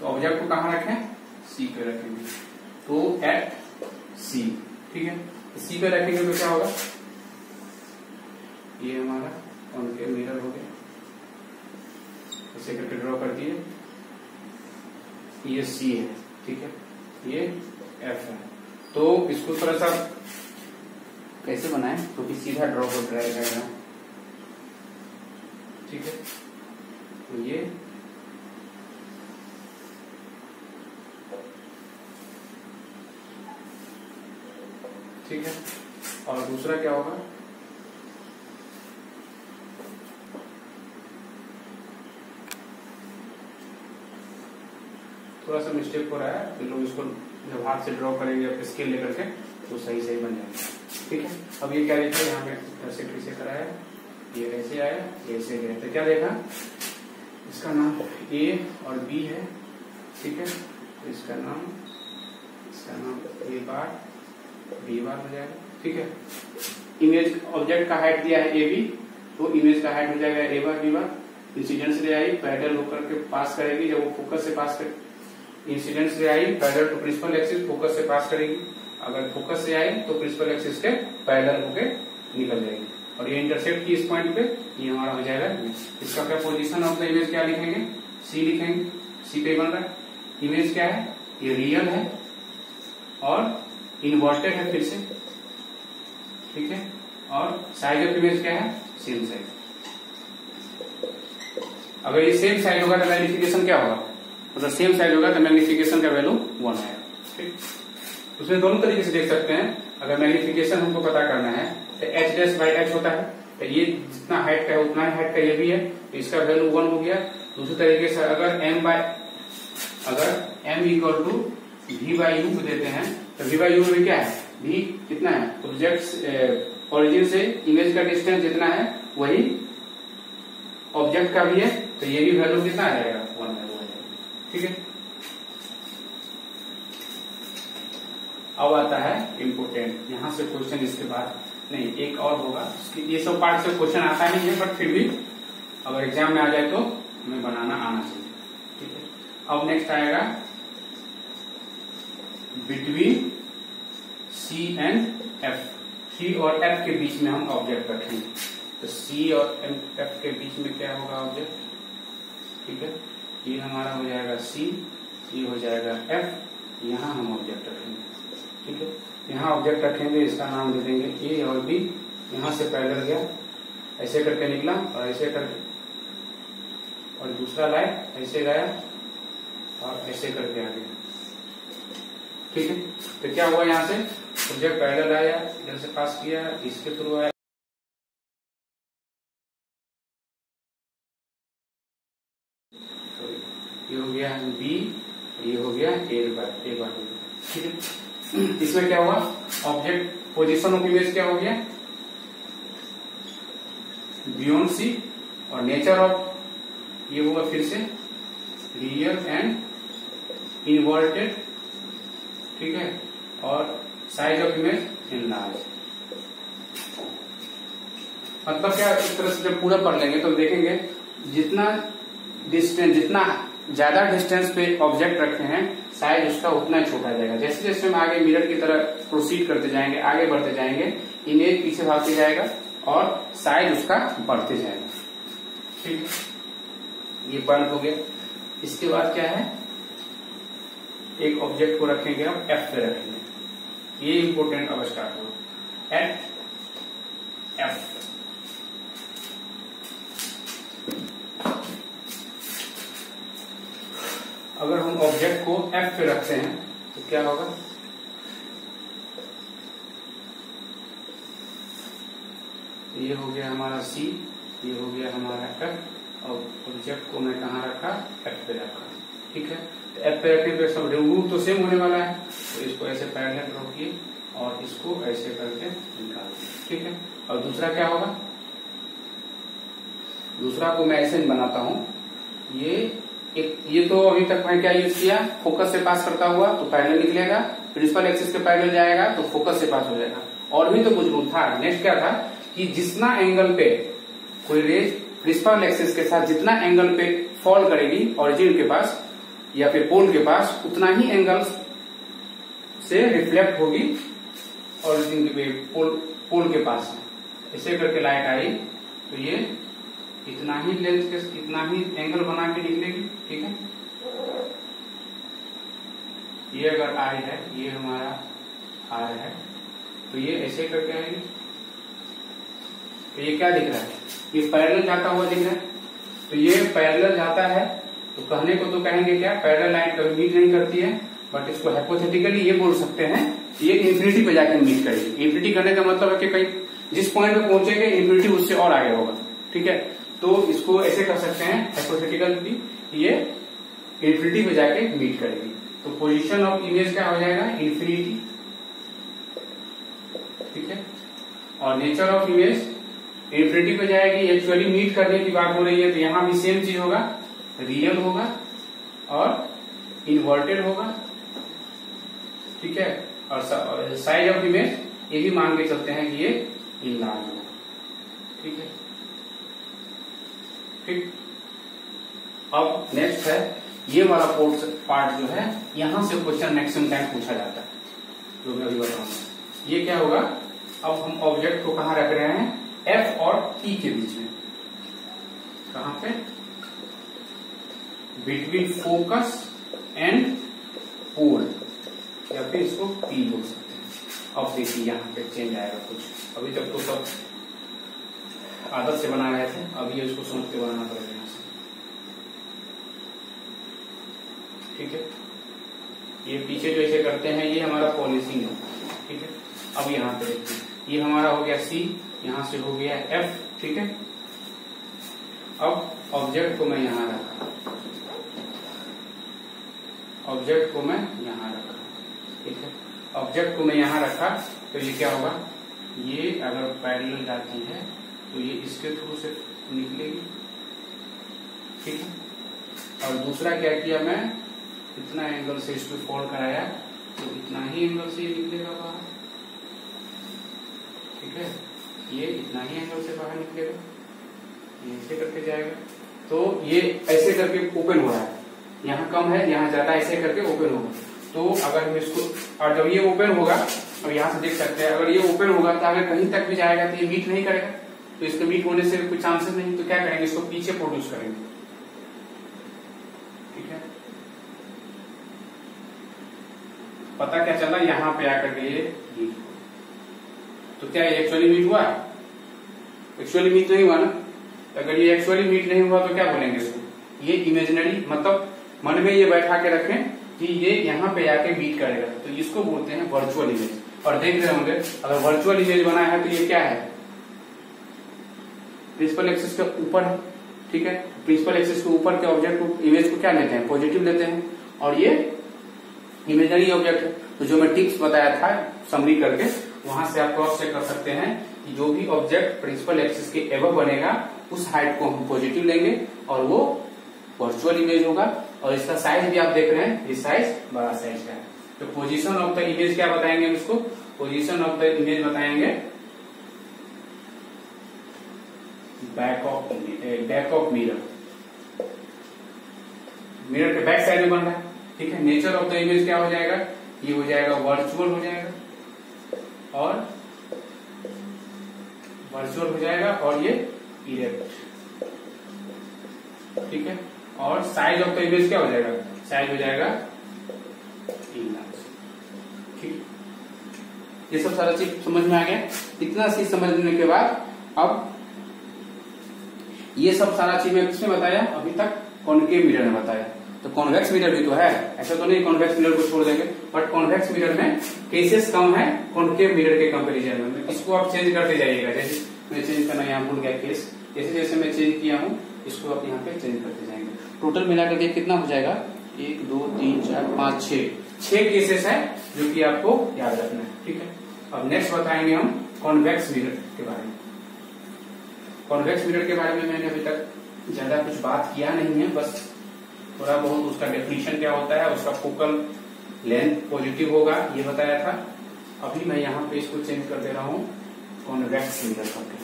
तो ऑब्जेक्ट को कहां रखें, सी पे रखेंगे, तो एट सी, ठीक है। सी पे रखेंगे तो क्या होगा, ये हमारा कॉनकेव मिरर हो गया, ऐसे करके ड्रॉ कर दिए, ये सी है, ठीक है, ये एफ है। तो इसको थोड़ा सा कैसे बनाएं, तो कि सीधा ड्रॉ हो जाएगा, ठीक है। तो ये ठीक है, और दूसरा क्या होगा, थोड़ा सा मिस्टेक हो रहा है, तो लोग इसको जब हाथ से ड्रॉ करेंगे या स्केल लेकर के तो सही सही बन जाएगा, ठीक है। अब ये क्या देखा, यहाँ पे ऐसे कैसे करा है, ये ऐसे आया, ये ऐसे गया, तो क्या देखा, इसका नाम ए और बी है, ठीक है। तो इसका नाम ए बार बी बार हो जाएगा, ठीक है। इमेज ऑब्जेक्ट का हाइट दिया है ए बी, तो इमेज का हाइट हो जाएगा ए बार B bar. Incidence ray I parallel होकर के पास करेगी, जब वो फोकस से पास कर, incidence ray I parallel to principal axis, focus से पास करेगी, अगर फोकस से आई तो प्रिंसिपल एक्सिस के पैरेलल होके निकल जाएगी, और ये इंटरसेप्ट की इस पॉइंट पे ये हमारा हो जाएगा। इसका क्या पोजीशन ऑफ द इमेज क्या लिखेंगे, सी लिखेंगे, सी पे बन रहा है। इमेज क्या है, ये रियल है और इन्वर्टेड है फिर से, ठीक है। और साइज ऑफ इमेज क्या है, सेम साइज। अगर ये सेम साइज होगा तो मैग्निफिकेशन क्या होगा, मतलब सेम साइज होगा तो मैग्निफिकेशन का वैल्यू 1 आएगा, ठीक। उसमें दोनों तरीके से देख सकते हैं। अगर मैग्निफिकेशन हमको पता करना है तो एच डैश बाई एच होता है, तो ये जितना हाइट का है उतना ही हाइट का ये भी है, तो इसका वैल्यू 1 हो गया। दूसरे तरीके से अगर m equal to v by u देते हैं, तो v बाई यू में क्या है, v कितना है, ऑब्जेक्ट ओरिजिन से इमेज का डिस्टेंस जितना है वही ऑब्जेक्ट का भी है, तो ये भी वैल्यू कितना आ जाएगा, 1 वैल्यू आ जाएगा, ठीक है। अब आता है इम्पोर्टेंट, यहां से क्वेश्चन इसके बाद नहीं, एक और होगा, ये सब पार्ट से क्वेश्चन आता नहीं है, बट फिर भी अगर एग्जाम में आ जाए तो हमें बनाना आना चाहिए, ठीक है। अब नेक्स्ट आएगा बिटवीन सी एंड एफ, सी और एफ के बीच में हम ऑब्जेक्ट रखेंगे, तो सी और एफ के बीच में क्या होगा ऑब्जेक्ट, ठीक है। ये हमारा हो जाएगा सी, ये हो जाएगा एफ, यहाँ हम ऑब्जेक्ट रखेंगे, ठीक है। यहाँ ऑब्जेक्ट रखेंगे, इसका नाम दे देंगे ए और बी। यहाँ से पैरेलल गया, ऐसे करके निकला और ऐसे करके, और दूसरा लाइन ऐसे गया और ऐसे करके आ गया, ठीक है। तो क्या हुआ, यहाँ से ऑब्जेक्ट पैरेलल आया, इधर से पास किया, इसके थ्रू आया, ये हो गया बी, ये हो गया ए बार, ठीक है। इसमें क्या हुआ, ऑब्जेक्ट पोजीशन ऑफ इमेज क्या हो गया, बियॉन्ड सी, और नेचर ऑफ ये हुआ फिर से रियल एंड इनवर्टेड, ठीक है। और साइज ऑफ इमेज इनलार्ज, मतलब क्या, इस तरह से जब पूरा पढ़ लेंगे तो देखेंगे जितना डिस्टेंस, जितना ज्यादा डिस्टेंस पे ऑब्जेक्ट रखे हैं साइज उसका उतना ही छोटा जाएगा। जैसे जैसे हम आगे मिरर की तरह प्रोसीड करते जाएंगे, आगे बढ़ते जाएंगे, इमेज पीछे भागते जाएगा और साइज उसका बढ़ते जाएगा, ठीक है। ये पॉइंट हो गया। इसके बाद क्या है, एक ऑब्जेक्ट को रखेंगे हम एफ पे रखेंगे, ये इंपोर्टेंट अब स्टार्ट होगा, एट एफ। अगर हम ऑब्जेक्ट को एफ पे रखते हैं तो क्या होगा, ये हो गया हमारा सी, ये हो गया हमारा एफ, और ऑब्जेक्ट को मैं कहाँ रखा, एफ पे रखा, ठीक है। एफ पे रखने पे सब रिमूव तो सेम होने वाला है, तो इसको ऐसे पैरेलल ड्रॉ किए और इसको ऐसे करके निकाल दिए, ठीक है। और दूसरा क्या होगा, दूसरा को मैं ऐसे बनाता हूं, ये तो अभी तक मैं क्या यूज किया, फोकस से पास करता हुआ तो पैरेलल निकलेगा, प्रिंसिपल एक्सिस के पैरेलल जाएगा तो फोकस से पास हो जाएगा। और भी तो कुछ रूल था। नेक्स्ट क्या था कि जितना एंगल पे कोई रेज प्रिंसिपल एक्सिस के साथ जितना एंगल पे फॉल करेगी ओरिजिन के पास, या फिर पोल के पास उतना ही एंगल से रिफ्लेक्ट होगी ओरिजिन के पोल के पास। ऐसे करके लाइट आई तो ये इतना ही लेंथ के इतना ही एंगल बना के निकलेगी। ठीक है, ये अगर आई है, ये हमारा आर है, तो ये ऐसे करके आएगी। तो ये क्या दिख रहा है, ये पैरेलल जाता हुआ दिख रहा है। तो ये पैरेलल जाता है तो कहने को तो कहेंगे क्या, पैरेलल लाइन कभी मीट नहीं करती है, बट इसको हाइपोथेटिकली ये बोल सकते हैं ये इंफिनिटी पे जाकर मीट करेगी। इंफिनिटी करने का मतलब है कि कहीं जिस पॉइंट पे पहुंचेंगे इंफिनिटी उससे और आगे होगा। ठीक है, तो इसको ऐसे कर सकते हैं हाइपोथेटिकली, ये इंफिनिटी पे जाके मीट करेगी। तो पोजीशन ऑफ इमेज क्या हो जाएगा, इंफिनिटी। ठीक है, और नेचर ऑफ इमेज इंफिनिटी पे जाएगी। एक्चुअली मीट करने की बात हो रही है तो यहां भी सेम चीज होगा, रियल होगा और इन्वर्टेड होगा। ठीक है, और साइज ऑफ इमेज ये भी मान के चलते हैं कि ये इनलार्ज होगा। ठीक है, ठीक। अब नेक्स्ट है ये वाला पार्ट जो है, यहां से क्वेश्चन मैक्सिमम टाइम पूछा जाता है, जो मैं अभी बताऊंगा। ये क्या होगा, अब हम ऑब्जेक्ट को कहां रख रहे हैं, एफ और टी के बीच में। कहां पे, बिटवीन फोकस एंड पोल, या फिर इसको पी बोल सकते हैं। अब देखिए यहाँ पे चेंज आएगा कुछ, अभी तक तो सब आदत से बना रहे थे, अभी इसको सोच के बनाना पड़ेगा यहाँ से। ठीक है, ये पीछे जो ऐसे करते हैं ये हमारा पॉलिशिंग है। ठीक है, अब यहाँ पे देखिए ये हमारा हो गया सी, यहाँ से हो गया एफ। ठीक है, अब ऑब्जेक्ट को मैं यहाँ रखा, ऑब्जेक्ट को मैं यहाँ रखा। ठीक है, ऑब्जेक्ट को मैं यहाँ रखा तो ये क्या होगा, ये अगर पैरेलल जाती है तो ये इसके थ्रू से निकलेगी। ठीक है, और दूसरा क्या किया, मैं इतना एंगल से इसको फोल्ड कराया तो इतना ही एंगल से ये निकलेगा बाहर। ठीक है, ये इतना ही एंगल से बाहर निकलेगा, ये ऐसे करके जाएगा। तो ये ऐसे करके ओपन हो रहा है, यहाँ कम है यहाँ ज्यादा, ऐसे करके ओपन होगा। तो अगर हम इसको, और जब ये ओपन होगा, अब यहाँ से देख सकते हैं अगर ये ओपन होगा तो अगर कहीं तक भी जाएगा तो ये मीट नहीं करेगा, तो इसके मीट होने से कोई चांसेस नहीं। तो क्या करेंगे, इसको पीछे प्रोड्यूस करेंगे। ठीक है, पता क्या चला, यहाँ पे आकर के ये मीट, तो क्या ये एक्चुअली मीट हुआ, एक्चुअली मीट नहीं हुआ ना। अगर ये एक्चुअली मीट नहीं हुआ तो क्या बोलेंगे इसको, ये इमेजिनरी, मतलब मन में ये बैठा के रखें कि ये यहाँ पे आके मीट करेगा, तो इसको बोलते हैं वर्चुअल इमेज। और देख रहे होंगे अगर वर्चुअल इमेज बना है तो ये क्या है, प्रिंसिपल एक्सिस के ऊपर है। ठीक है, प्रिंसिपल एक्सिस के ऊपर के ऑब्जेक्ट को, इमेज को क्या लेते हैं, पॉजिटिव लेते हैं, और ये इमेजनरी ऑब्जेक्ट है। तो जो मैं टिप्स बताया था समरी करके, वहां से आप क्रॉस चेक कर सकते हैं कि जो भी ऑब्जेक्ट प्रिंसिपल एक्सिस के एबव बनेगा उस हाइट को हम पॉजिटिव लेंगे और वो वर्चुअल इमेज होगा। और इसका साइज भी आप देख रहे हैं, ये साइज बड़ा साइज का है। तो पोजीशन ऑफ द इमेज क्या बताएंगे हम इसको, पोजीशन ऑफ द इमेज बताएंगे बैक ऑफ मिरर, मिरर के बैक साइड में बन रहा है। ठीक है, नेचर ऑफ द इमेज क्या हो जाएगा, ये हो जाएगा वर्चुअल हो जाएगा, और वर्चुअल हो जाएगा, और ये इरेक्ट। ठीक है, और साइज ऑफ द इमेज क्या हो जाएगा, साइज हो जाएगा इनलार्ज। ठीक, ये सब सारा चीज समझ में आ गया। इतना चीज समझने के बाद अब ये सब सारा चीज मैं किसने बताया, अभी तक कॉनकेव मिरर ने बताया। तो कॉन्वेक्स मिरर भी तो है, ऐसा तो नहीं कॉन्वेक्स मिरर को छोड़ देंगे, बट कॉन्वेक्स मिरर में केसेस कम है कॉनकेव मिरर के कंपेरिजन में। इसको आप चेंज करते जाइएगा, जैसे मैं चेंज करना यहाँ भूल गया केस, जैसे जैसे मैं चेंज किया हूँ इसको आप यहाँ पे चेंज करते जाएंगे। टोटल मिलाकर के कितना हो जाएगा, 1 2 3 4 5 6 केसेस है जो कि आपको याद रखना है। ठीक है, अब नेक्स्ट बताएंगे हम कॉन्वेक्स मिरर के बारे में। कॉन्वेक्स मिरर के बारे में मैंने अभी तक ज्यादा कुछ बात किया नहीं है, बस थोड़ा बहुत उसका डेफिनेशन क्या होता है, उसका फोकल लेंथ पॉजिटिव होगा ये बताया था। अभी मैं यहाँ पे इसको चेंज कर दे रहा हूँ कॉन्वेक्स मिरर करके।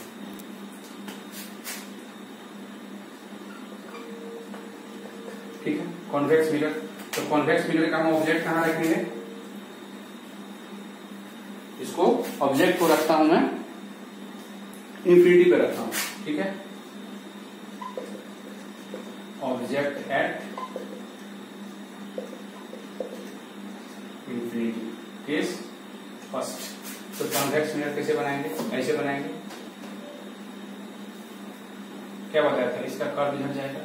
ठीक है, कॉन्वेक्स मिरर तो कॉन्वेक्स मिरर का हम ऑब्जेक्ट कहाँ रखेंगे, इसको ऑब्जेक्ट को रखता हूं मैं इंफिनिटी पे रखता हूं, ठीक है। Object at infinity case first. तो कॉन्वेक्स मिरर कैसे बनाएंगे, ऐसे बनाएंगे, क्या बताया था, इसका कर्व इधर जाएगा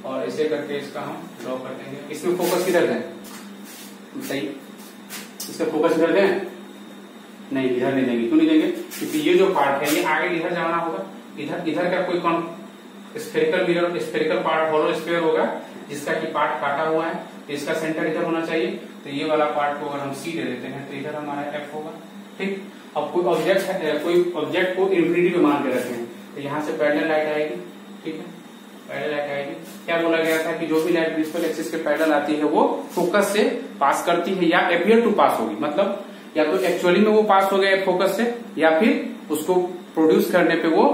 और ऐसे करके इसका हम ड्रॉ कर देंगे। इसमें फोकस किधर दें, सही, इसका फोकस इधर दें, नहीं इधर नहीं देंगे, क्यों नहीं देंगे, क्योंकि ये जो पार्ट है ये आगे इधर जाना होगा, इधर का कोई spherical mirror, spherical part hollow sphere होगा जिसका की पार्ट काटा हुआ है, तो इसका सेंटर इधर होना चाहिए। तो ये वाला पार्ट को अगर हम सी दे देते हैं तो इधर हमारा एफ होगा, ठीक। अब कोई ऑब्जेक्ट को इंफिनिटी पे मान के रखें तो यहाँ से पैरेलल लाइट आएगी, ठीक है, पैरेलल लाइट आएगी। क्या बोला गया था कि जो भी लाइट प्रिंसिपल एक्सिस के पैरेलल आती है वो फोकस से पास करती है या अपियर टू पास होगी, मतलब या तो एक्चुअली में वो पास हो गया फोकस से या फिर उसको प्रोड्यूस करने पे वो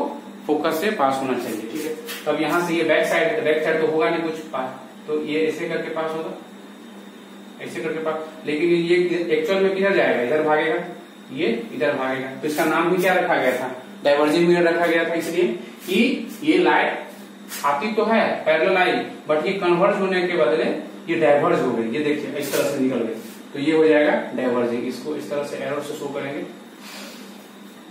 फोकस से पास होना चाहिए, ठीक है। तो अब यहाँ से ये बैक साइड है, बैक साइड तो होगा नहीं कुछ पास, तो ये ऐसे करके पास होगा, ऐसे करके पास, लेकिन ये एक्चुअल में किधर जाएगा, इधर भागेगा, ये इधर भागेगा। तो इसका नाम भी क्या रखा गया था, डाइवर्जिंग मिरर रखा गया था, इसलिए कि ये लाइट आती तो है पैरेलल आई, बट ये कन्वर्ज होने के बदले ये डाइवर्ज हो गई, ये देखिए इस तरह से निकल गई, तो ये हो जाएगा डाइवर्जिंग। इसको इस तरह से एरो से शो करेंगे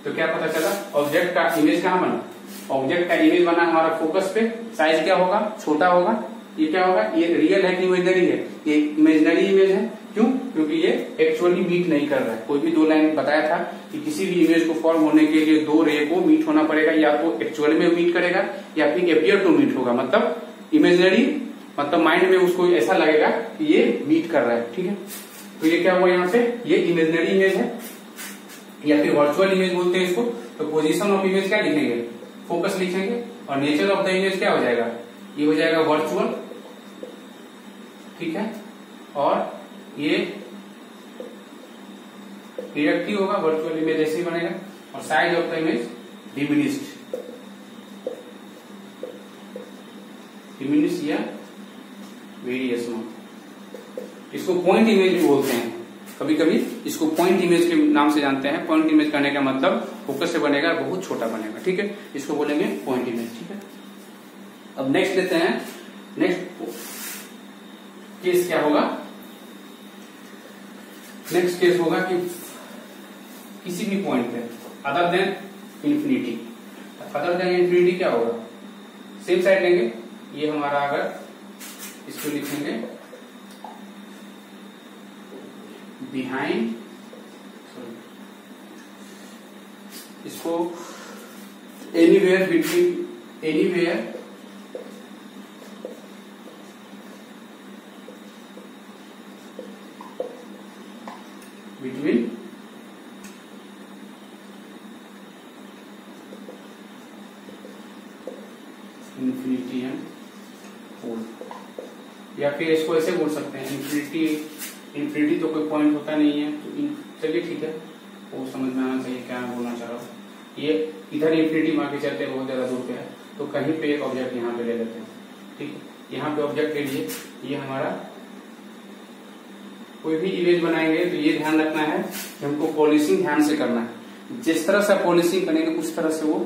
तो क्या पता चला, ऑब्जेक्ट का इमेज कहाँ बना, ऑब्जेक्ट का इमेज बना हमारा फोकस पे, साइज क्या होगा, छोटा होगा। ये क्या होगा, ये रियल है कि इमेजनरी है, ये इमेजनरी इमेज है, क्यों, क्योंकि ये एक्चुअली मीट नहीं कर रहा है। कोई भी दो लाइन बताया था कि किसी भी इमेज को फॉर्म होने के लिए दो रे को मीट होना पड़ेगा, या तो एक्चुअली में मीट करेगा या फिर अपियर टू मीट होगा, मतलब इमेजनरी, मतलब माइंड में उसको ऐसा लगेगा कि ये मीट कर रहा है, ठीक है। तो ये क्या हुआ, यहाँ पे ये इमेजनरी इमेज है या फिर वर्चुअल इमेज बोलते हैं इसको। तो पोजीशन ऑफ इमेज क्या लिखेंगे, फोकस लिखेंगे, और नेचर ऑफ द इमेज क्या हो जाएगा, ये हो जाएगा वर्चुअल, ठीक है, और ये डिरेक्टिव होगा, वर्चुअल इमेज ऐसे ही बनेगा, और size of the image diminished, diminished या वेरी स्मॉल। इसको पॉइंट इमेज भी बोलते हैं, कभी कभी इसको पॉइंट इमेज के नाम से जानते हैं। पॉइंट इमेज करने का मतलब फोकस से बनेगा, बहुत छोटा बनेगा, ठीक है, इसको बोलेंगे पॉइंट इमेज, ठीक है। अब नेक्स्ट लेते हैं, नेक्स्ट केस क्या होगा, नेक्स्ट केस होगा कि किसी भी पॉइंट पे other than infinity, other than infinity क्या होगा, सेम साइड लेंगे, ये हमारा अगर इसको लिखेंगे बिहाइंड, इसको anywhere between, anywhere between infinity and pole, या फिर इसको ऐसे बोल सकते हैं इंफिनिटी, इंफिनिटी तो कोई पॉइंट होता नहीं है, तो चलिए ठीक है, वो समझ में आना चाहिए क्या मैं बोलना चाह रहा हूँ। ये इधर इंफिनिटी मान के चलते बहुत ज्यादा दूर पे है, तो कहीं पे एक ऑब्जेक्ट यहाँ पे ले लेते हैं, ठीक है, यहाँ पे ऑब्जेक्ट ले लिए, ये हमारा कोई भी इमेज बनाएंगे तो ये ध्यान रखना है कि हमको पॉलिशिंग ध्यान से करना है, जिस तरह से पॉलिशिंग करेंगे उस तरह से वो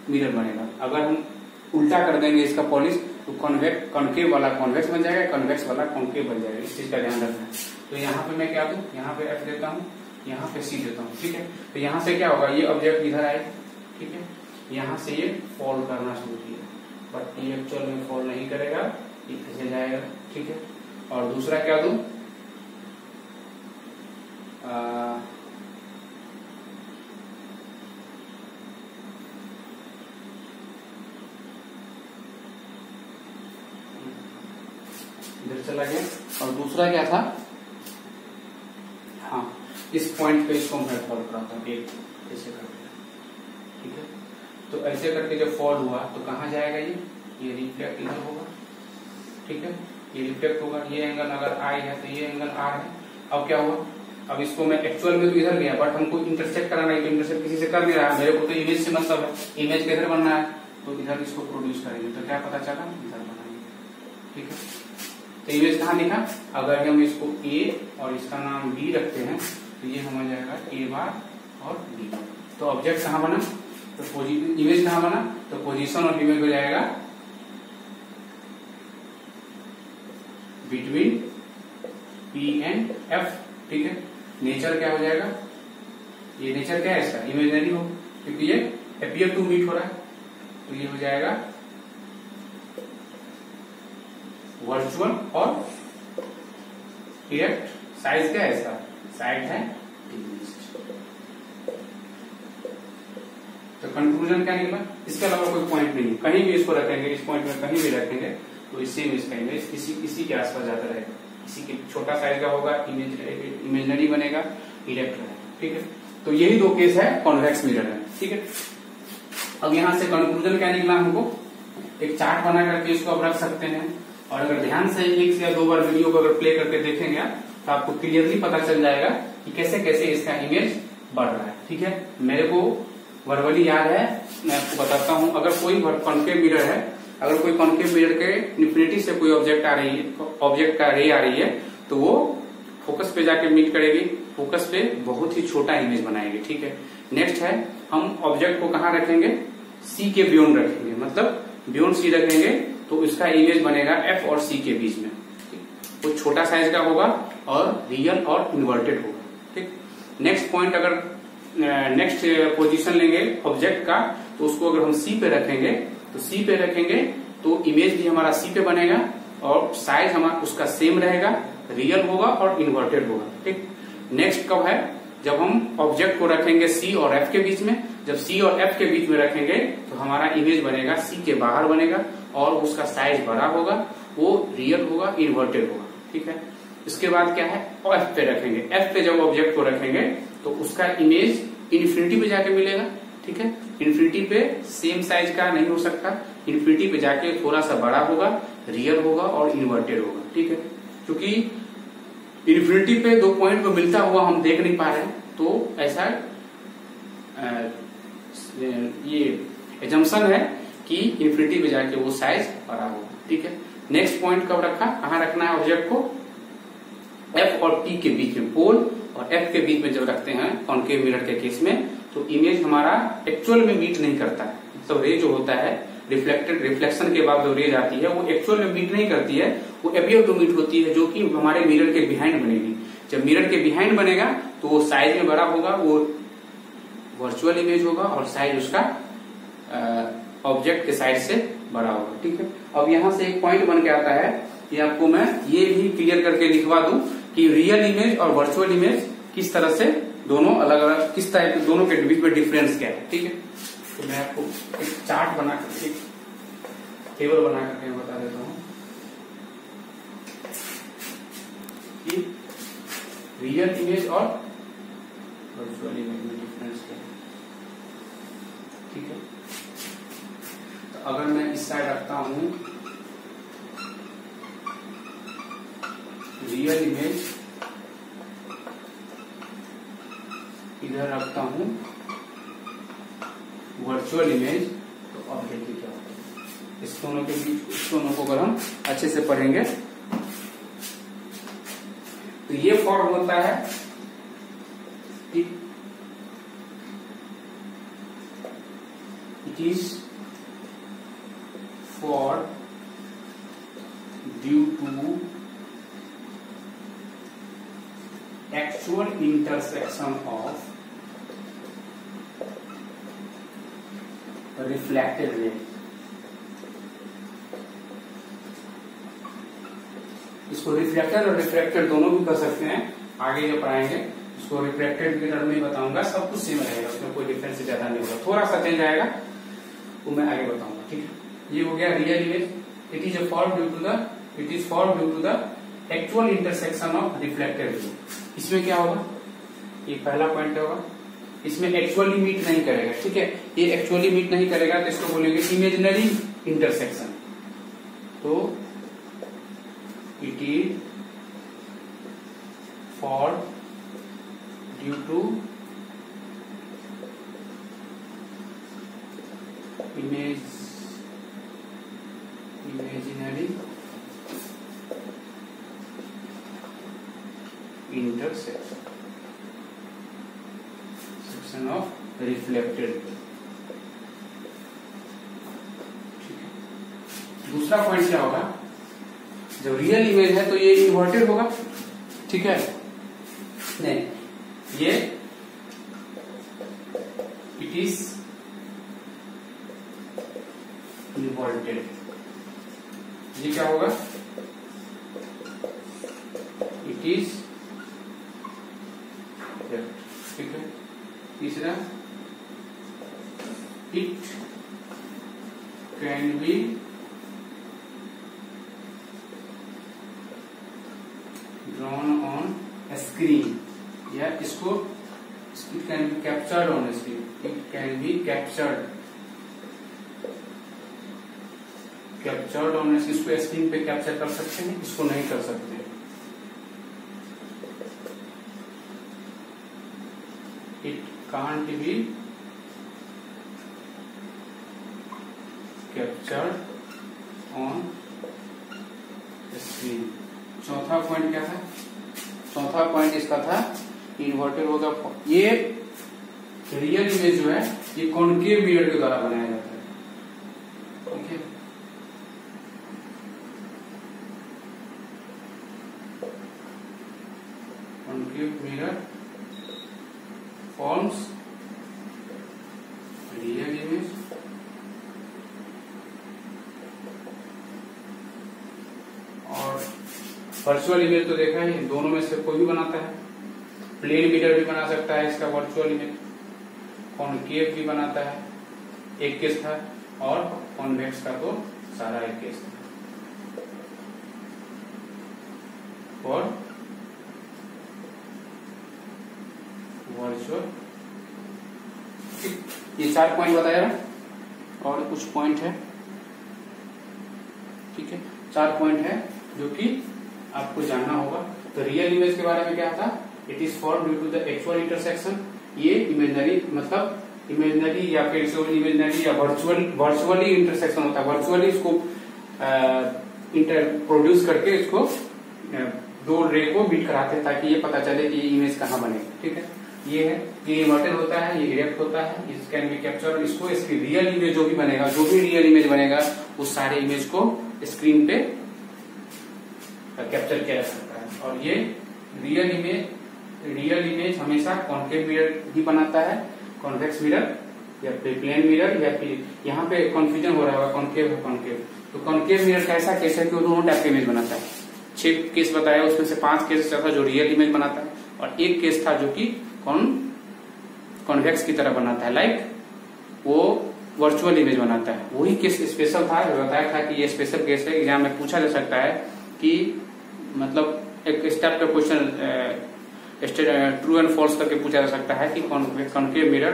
मिरर बनेगा। अगर हम उल्टा कर देंगे इसका पॉलिश तो कॉन्केव वाला कॉन्वेक्स बन जाएगा, कॉन्वेक्स वाला कॉन्केव बन जाएगा, इस चीज का ध्यान रखना है। तो यहाँ पे मैं क्या दूं, यहाँ पे एफ देता हूँ, यहाँ पे सी देता हूँ, ठीक है। तो यहाँ से क्या होगा, ये ऑब्जेक्ट इधर आए, ठीक है, यहाँ से ये फॉल करना शुरू किया, बट ये एक्चुअल में फॉल नहीं करेगा, ये खिंच जाएगा, ठीक है। और दूसरा क्या दूं, इधर चला गया, और दूसरा क्या था, हाँ इस पॉइंट पे इसको मैं फॉल कराता हूँ, एक ऐसे करके, ठीक है। तो ऐसे करके जब फॉल हुआ तो कहाँ जाएगा, ये रिफ्लेक्ट इधर होगा, ठीक है, ये रिफ्लेक्ट होगा, ये एंगल अगर आई है तो ये एंगल आर है। अब क्या हुआ, अब इसको मैं एक्चुअल में तो इधर गया, बट हमको इंटरसेक्ट कराना है, तो इंटरसेक्ट किसी से कर नहीं रहा, मेरे को तो इमेज से मतलब है, इमेज किधर बनना है, तो इधर इसको प्रोड्यूस करेंगे, तो क्या पता चला, इधर बनाएंगे, ठीक है। तो इमेज कहाँ लिखा, अगर हम इसको ए और इसका नाम बी रखते हैं तो ये हो जाएगा ए बार और बी। तो ऑब्जेक्ट कहाँ बना, तो इमेज कहाँ बना, तो पोजीशन ऑफ इमेज हो जाएगा बिटवीन पी एंड एफ। ठीक है, नेचर क्या हो जाएगा, ये नेचर क्या है इसका, इमेजनरी हो, क्योंकि ये अपीयर टू मीट हो रहा है, तो ये हो जाएगा वर्चुअल और डायरेक्ट। साइज क्या है इसका, साइड है डिक्रीज्ड। तो कंक्लूजन क्या निकला, इसके अलावा कोई पॉइंट नहीं, कहीं भी इसको रखेंगे, इस पॉइंट में कहीं भी रखेंगे तो इससे इसका इमेज इसी के आसपास जाता रहेगा, इसी के छोटा साइज का होगा, इमेजनरी बनेगा, डायरेक्ट रहेगा। ठीक है, तो यही दो केस है कॉन्वेक्स मिरर है। ठीक है, अब यहां से कंक्लूजन क्या निकला, हमको एक चार्ट बना करके इसको अब रख सकते हैं, और अगर ध्यान से एक से या दो बार वीडियो को अगर प्ले करके देखेंगे तो आपको क्लियरली पता चल जाएगा कि कैसे कैसे इसका इमेज बढ़ रहा है। ठीक है, मेरे को वर्बली याद है, मैं आपको बताता हूं। अगर कोई कॉन्केव मिरर है, अगर कोई कॉन्केव मिरर के इन्फिनिटी से कोई ऑब्जेक्ट आ रही है, ऑब्जेक्ट का रे आ रही है, तो वो फोकस पे जाके मीट करेगी, फोकस पे बहुत ही छोटा इमेज बनाएगी। ठीक है, नेक्स्ट है हम ऑब्जेक्ट को कहाँ रखेंगे, सी के बियॉन्ड रखेंगे, मतलब बियॉन्ड सी रखेंगे तो इसका इमेज बनेगा एफ और सी के बीच में। वो छोटा साइज का होगा और रियल और इन्वर्टेड होगा। ठीक, नेक्स्ट पॉइंट, अगर नेक्स्ट पोजीशन लेंगे ऑब्जेक्ट का, तो उसको अगर हम सी पे रखेंगे तो सी पे रखेंगे तो इमेज भी हमारा सी पे बनेगा और साइज हमारा उसका सेम रहेगा, रियल होगा और इन्वर्टेड होगा। ठीक, नेक्स्ट कब है, जब हम ऑब्जेक्ट को रखेंगे सी और एफ के बीच में, जब सी और एफ के बीच में रखेंगे तो हमारा इमेज बनेगा सी के बाहर बनेगा और उसका साइज बड़ा होगा, वो रियल होगा, इन्वर्टेड होगा। ठीक है, इसके बाद क्या है, एफ पे रखेंगे, एफ पे जब ऑब्जेक्ट को रखेंगे तो उसका इमेज इन्फिनिटी पे जाके मिलेगा। ठीक है, इन्फिनिटी पे सेम साइज का नहीं हो सकता, इन्फिनिटी पे जाके थोड़ा सा बड़ा होगा, रियल होगा और इन्वर्टेड होगा। ठीक है, क्योंकि इन्फिनिटी पे दो पॉइंट को मिलता हुआ हम देख नहीं पा रहे हैं, तो ऐसा ये एजम्पशन है कि इन्फिनिटी पे जाके वो साइज बड़ा होगा। ठीक है, नेक्स्ट पॉइंट कब रखा, कहाँ रखना है ऑब्जेक्ट को, एफ और टी के बीच में, पोल और एफ के बीच में जब रखते हैं कॉन्केव मिरर के केस में, तो इमेज हमारा एक्चुअल में मीट नहीं करता है। तो रे जो होता है रिफ्लेक्शन के बाद जो रेज आती है वो एक्चुअल में मीट नहीं करती है, वो अपीयर टू मीट होती है, जो कि हमारे मिरर के बिहाइंड बनेगी। जब मिरर के बिहाइंड बनेगा तो वो साइज में बड़ा होगा, वो वर्चुअल इमेज होगा और साइज उसका ऑब्जेक्ट के साइज से बड़ा होगा। ठीक है, अब यहाँ से एक पॉइंट बन के आता है कि आपको मैं ये भी क्लियर करके लिखवा दूं कि रियल इमेज और वर्चुअल इमेज किस तरह से दोनों अलग अलग, किस टाइप दोनों के बीच में डिफरेंस क्या है। ठीक है, तो मैं आपको एक चार्ट बना करके, एक टेबल बना करके बता देता हूँ कि रियल इमेज और वर्चुअल इमेज में डिफरेंस क्या है। ठीक है, तो अगर मैं इस साइड रखता हूं रियल इमेज, इधर रखता हूं वर्चुअल इमेज, तो अब देखिए क्या होता है। इस दोनों के बीच, इस दोनों को अगर हम अच्छे से पढ़ेंगे तो ये फॉर्म होता है कि it is for due to actual intersection of reflected ray। इसको रिफ्लेक्टेड और रिफ्रैक्टेड दोनों भी कर सकते हैं, आगे जब पढ़ाएंगे इसको रिफ्लेक्टेड के टर्म में बताऊंगा, सब कुछ सेम रहेगा, उसमें कोई डिफरेंस ज्यादा नहीं होगा, थोड़ा सा चेंज आएगा वो मैं आगे बताऊंगा। ठीक है, ये हो गया real image, it is for due to the actual intersection of reflected ray. इसमें क्या होगा, ये पहला पॉइंट होगा, इसमें एक्चुअली मीट नहीं करेगा। ठीक है, ये एक्चुअली मीट नहीं करेगा तो इसको बोलेंगे इमेजिनरी इंटरसेक्शन। तो it is for due to imaginary intersection of reflected. ठीक है, दूसरा पॉइंट क्या होगा, जब रियल इमेज है तो ये इन्वर्टेड होगा। ठीक है, नहीं ये इट इज इन्वर्टेड, ये क्या होगा, इट इज। ठीक है, तीसरा it can be drawn on screen, या इसको it can be captured on screen, it can be captured on, इसको स्क्रीन पे कैप्चर कर सकते हैं, इसको नहीं कर सकते। It can't be captured on screen. चौथा पॉइंट क्या था, चौथा पॉइंट इसका था इन्वर्टेड होगा। ये रियल इमेज जो है ये कॉनकेव मिरर के द्वारा बनाया जाता है। ठीक है, concave mirror forms real image और वर्चुअल इमेज तो देखा है, दोनों में से कोई भी बनाता है। प्लेन मिरर भी बना सकता है इसका वर्चुअल इमेज, कॉनकेव भी बनाता है, एक केस था, और कॉन्वेक्स का तो सारा एक केस था। और वर्चुअल, ये 4 पॉइंट बताया, और कुछ पॉइंट है। ठीक है, 4 पॉइंट है जो कि आपको जानना होगा। तो रियल इमेज के बारे में क्या था, it is form due to the actual intersection. ये इमेजनरी मतलब इमेजनरी या फिर इमेजनरी या वर्चुअली इंटरसेक्शन होता है, वर्चुअली इसको प्रोड्यूस करके इसको दो रे को मीट कराते हैं ताकि ये पता चले कि ये इमेज कहाँ बनेगी। ठीक है, ये है, ये इन्वर्टेड होता है, ये इरेक्ट होता है, इस कैन बी कैप्चर, इसको इसकी रियल इमेज जो भी बनेगा, जो भी रियल इमेज बनेगा उस सारे इमेज को स्क्रीन पे कैप्चर किया जा सकता है। और ये रियल इमेज हमेशा कॉनकेव मिरर ही बनाता है, कॉन्वेक्स मिरर या फिर प्लेन मिरर, या फिर यहाँ पे कंफ्यूजन हो रहा होगा कॉनकेव है कॉनकेव, तो कॉनकेव मिरर का ऐसा केस है कि वो दोनों टाइप के इमेज बनाता है। 6 केस बताया, उसमें से 5 केस था जो रियल इमेज बनाता है, और एक केस था जो कि कॉन्वेक्स की तरह बनाता है, लाइक वो वर्चुअल इमेज बनाता है। वही केस स्पेशल था, बताया था कि ये स्पेशल केस है, एग्जाम में पूछा जा सकता है कि मतलब एक स्टेप का क्वेश्चन ट्रू एंड फॉल्स करके पूछा जा सकता है कि कॉनकेव मिरर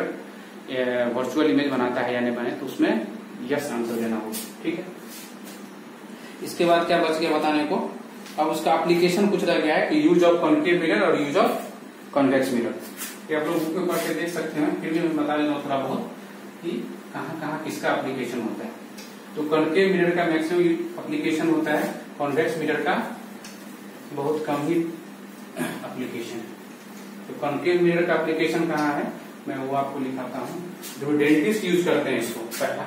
वर्चुअल इमेज बनाता है या नहीं बने, तो उसमें यस आंसर देना होगा। ठीक है, इसके बाद क्या बच गया बताने को, अब उसका एप्लीकेशन कुछ रह गया है, यूज ऑफ कॉनकेव मिरर और यूज ऑफ कॉन्वेक्स मिरर। ये आप लोग बुक में पढ़ के देख सकते हैं, फिर भी मैं बता देता हूँ थोड़ा बहुत कि कहाँ कहाँ किसका एप्लीकेशन होता है। तो कॉनकेव मिरर का मैक्सिमम एप्लीकेशन होता है, कॉन्वेक्स मिरर का बहुत कम ही एप्लीकेशन है। तो कॉनकेव मिरर का एप्लीकेशन कहाँ है, मैं वो आपको लिखाता हूँ। जो डेंटिस्ट यूज करते हैं इसको, पहला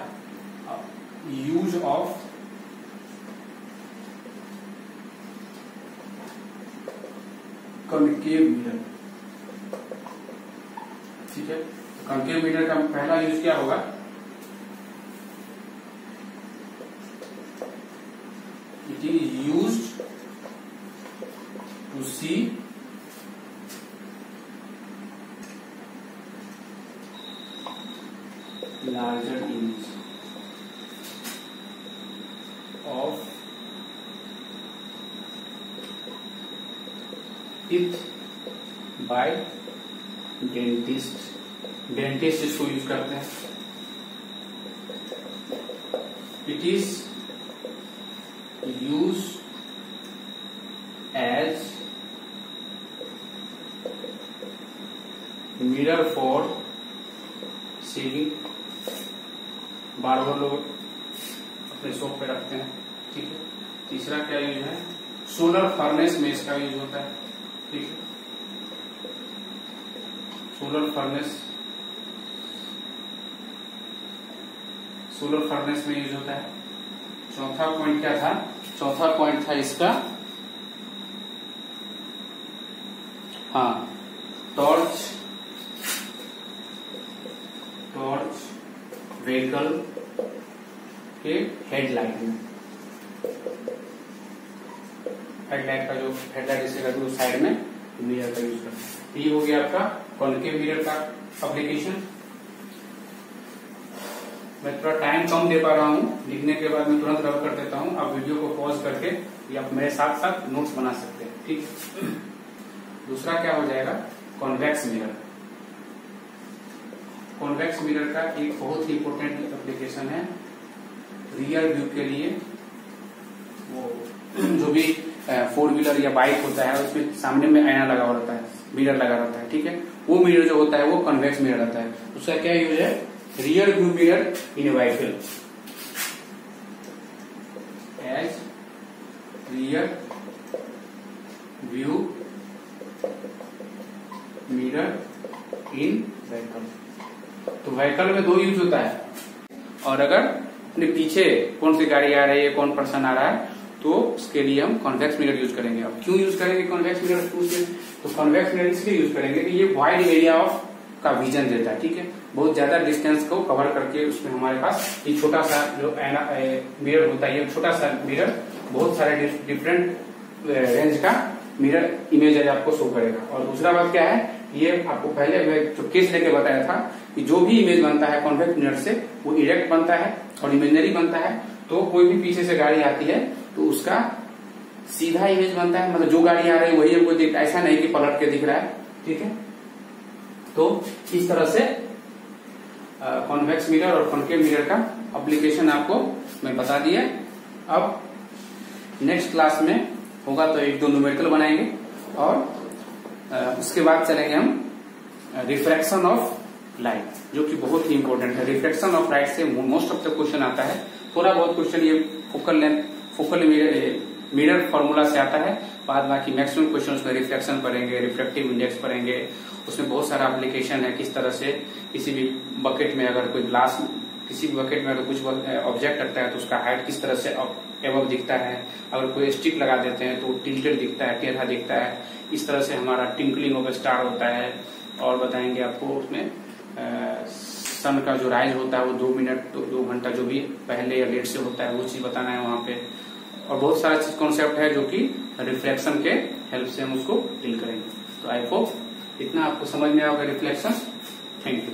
यूज ऑफ कॉनकेव मिरर। ठीक है, तो कॉनकेव मिरर का पहला यूज क्या होगा, it is used to see larger image of teeth by dentist इसको यूज करते हैं। It is use as mirror for shaving, barber लोग अपने शॉप पे रखते हैं। ठीक है, तीसरा क्या यूज है, सोलर फर्नेस में इसका यूज होता है। ठीक है, सोलर फर्नेस में यूज होता है। चौथा पॉइंट क्या था? चौथा पॉइंट था इसका टॉर्च व्हीकल के हेडलाइट में, हेडलाइट का जो हेडलाइट इससे साइड में मिरर का यूज करते हैं। ये हो गया आपका कॉन्केव मिरर का एप्लीकेशन। मैं थोड़ा टाइम कम दे पा रहा हूँ, लिखने के बाद मैं तुरंत रब कर देता हूँ। आप वीडियो को पॉज करके या आप मेरे साथ साथ नोट्स बना सकते हैं, ठीक। दूसरा क्या हो जाएगा? Convex mirror. कॉन्वेक्स मिरर का एक बहुत ही इंपॉर्टेंट एप्लीकेशन है रियर व्यू के लिए। वो जो भी 4 व्हीलर या बाइक होता है उसमें सामने में आईना लगा हुआ रहता है, मिरर लगा रहता है, ठीक है। वो मिरर जो होता है वो कॉन्वेक्स मिरर रहता है। उसका क्या यूज है? Rear view mirror in a vehicle, as rear view mirror in vehicle. तो व्हीकल में 2 यूज होता है। और अगर अपने पीछे कौन सी गाड़ी आ रही है, कौन पर्सन आ रहा है, तो उसके लिए हम कॉन्वेक्स मिरर यूज करेंगे। अब क्यों यूज करेंगे कॉन्वेक्स मिरर? तो कॉन्वेक्स मिरर इसलिए यूज करेंगे कि ये वाइड एरिया ऑफ का विजन देता है, ठीक है। बहुत ज्यादा डिस्टेंस को कवर करके उसमें हमारे पास ये छोटा सा जो मिरर होता है, ये छोटा सा मिरर बहुत सारे डिफरेंट रेंज का मिरर इमेज आपको शो करेगा। और दूसरा बात क्या है, ये आपको पहले मैं जो केस लेके बताया था कि जो भी इमेज बनता है कॉन्वेक्स मिरर से वो इरेक्ट बनता है और इमेजनरी बनता है। तो कोई भी पीछे से गाड़ी आती है तो उसका सीधा इमेज बनता है, मतलब जो गाड़ी आ रही है वही हमको दिखता है, ऐसा नहीं कि पलट के दिख रहा है, ठीक है। तो इस तरह से कॉन्वेक्स मिरर और कॉन्केव मिरर का एप्लीकेशन आपको मैं बता दिया। अब नेक्स्ट क्लास में होगा तो 1-2 न्यूमेरिकल बनाएंगे और उसके बाद चलेंगे हम रिफ्रैक्शन ऑफ लाइट, जो कि बहुत ही इंपॉर्टेंट है। रिफ्रैक्शन ऑफ लाइट से मोस्ट ऑफ द क्वेश्चन आता है। थोड़ा बहुत क्वेश्चन ये फोकल मिरर फॉर्मूला से आता है, बाद बाकी मैक्सिमम क्वेश्चन उसमें रिफ्लेक्शन पढ़ेंगे, रिफ्रैक्टिव इंडेक्स पढ़ेंगे। उसमें बहुत सारा एप्लीकेशन है, किस तरह से किसी भी बकेट में अगर कोई ग्लास, किसी भी बकेट में अगर कुछ ऑब्जेक्ट रखता है तो उसका हाइट किस तरह से एबव दिखता है। अगर कोई स्टिक लगा देते हैं तो टिल्टेड दिखता है, टेढ़ा दिखता है। इस तरह से हमारा टिंकलिंग ऑफ स्टार होता है। और बताएंगे आपको उसमें सन का जो राइज होता है वो 2 मिनट 2 घंटा जो भी पहले या लेट से होता है वो चीज बताना है वहां पे। और बहुत सारा चीज कॉन्सेप्ट है जो कि रिफ्लेक्शन के हेल्प से हम उसको डील करेंगे। तो आई होप इतना आपको समझ में आएगा रिफ्लेक्शन। Thank you.